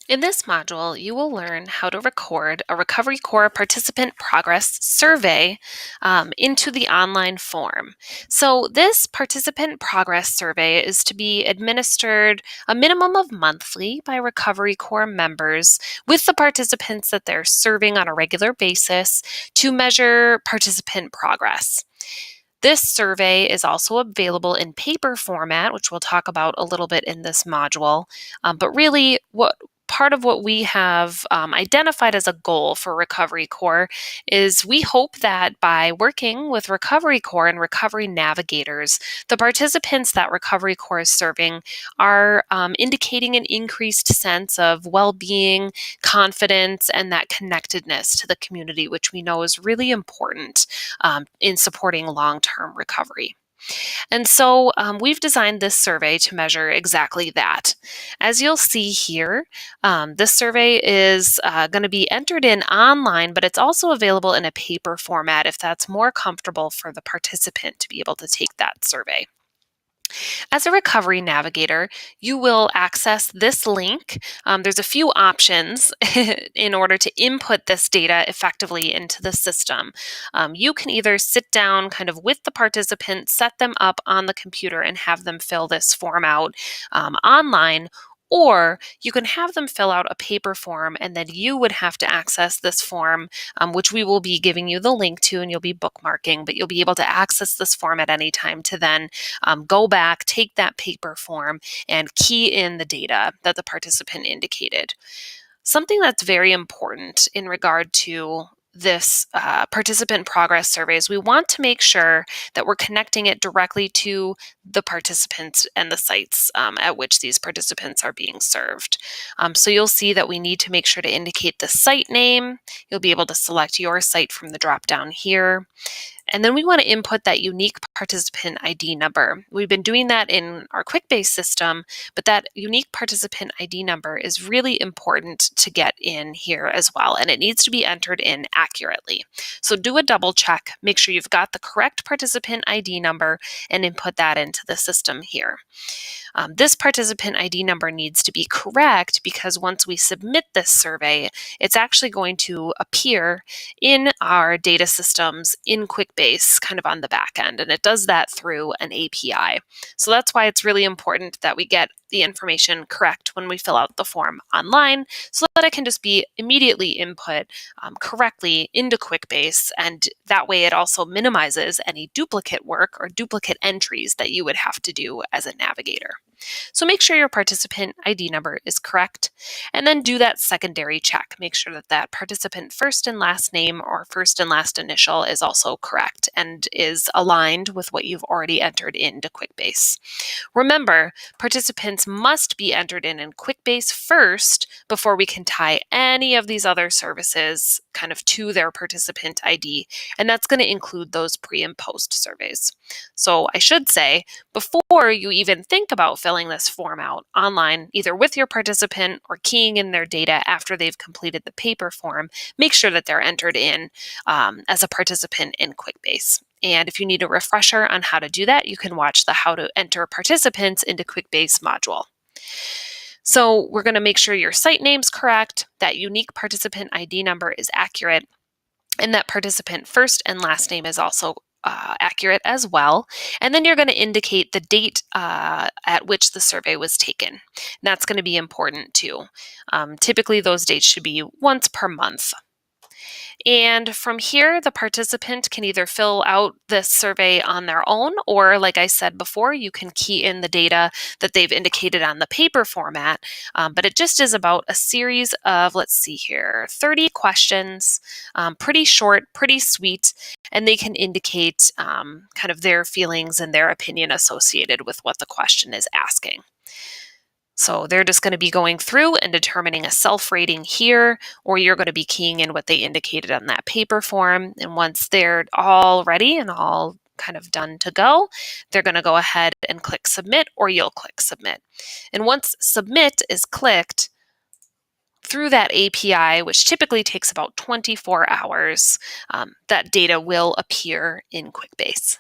In this module, you will learn how to record a Recovery Corps participant progress survey into the online form. So, this participant progress survey is to be administered a minimum of monthly by Recovery Corps members with the participants that they're serving on a regular basis to measure participant progress. This survey is also available in paper format, which we'll talk about a little bit in this module. But really, what part of what we have identified as a goal for Recovery Corps is we hope that by working with Recovery Corps and recovery navigators, the participants that Recovery Corps is serving are indicating an increased sense of well being, confidence, and that connectedness to the community, which we know is really important in supporting long term recovery. And so we've designed this survey to measure exactly that. As you'll see here, this survey is going to be entered in online, but it's also available in a paper format if that's more comfortable for the participant to be able to take that survey. As a recovery navigator, you will access this link. There's a few options in order to input this data effectively into the system. You can either sit down kind of with the participant, set them up on the computer, and have them fill this form out online. Or you can have them fill out a paper form, and then you would have to access this form, which we will be giving you the link to, and you'll be bookmarking, but you'll be able to access this form at any time to then go back, take that paper form, and key in the data that the participant indicated. Something that's very important in regard to this participant progress survey is we want to make sure that we're connecting it directly to the participants and the sites at which these participants are being served. So you'll see that we need to make sure to indicate the site name. You'll be able to select your site from the drop down here. And then we want to input that unique participant ID number. We've been doing that in our QuickBase system, but that unique participant ID number is really important to get in here as well, and it needs to be entered in accurately. So do a double check, make sure you've got the correct participant ID number, and input that into the system here. This participant ID number needs to be correct because once we submit this survey, it's actually going to appear in our data systems in QuickBase, kind of on the back end, and it does that through an API. So that's why it's really important that we get the information correct when we fill out the form online so that it can just be immediately input correctly into QuickBase, and that way it also minimizes any duplicate work or duplicate entries that you would have to do as a navigator. So make sure your participant ID number is correct, and then do that secondary check. Make sure that that participant first and last name or first and last initial is also correct and is aligned with what you've already entered into QuickBase. Remember, participants must be entered in QuickBase first before we can tie any of these other services kind of to their participant ID, and that's going to include those pre and post surveys. So I should say, before you even think about filling this form out online, either with your participant or keying in their data after they've completed the paper form, make sure that they're entered in as a participant in QuickBase. And if you need a refresher on how to do that, you can watch the How to Enter Participants into QuickBase module. So we're going to make sure your site name's correct, that unique participant ID number is accurate, and that participant first and last name is also accurate as well. And then you're going to indicate the date at which the survey was taken. And that's going to be important too. Typically, those dates should be once per month. And from here, the participant can either fill out this survey on their own, or like I said before, you can key in the data that they've indicated on the paper format. But it just is about a series of, let's see here, 30 questions, pretty short, pretty sweet, and they can indicate kind of their feelings and their opinion associated with what the question is asking. So they're just going to be going through and determining a self-rating here, or you're going to be keying in what they indicated on that paper form. And once they're all ready and all kind of done to go, they're going to go ahead and click submit, or you'll click submit. And once submit is clicked, through that API, which typically takes about 24 hours, that data will appear in QuickBase.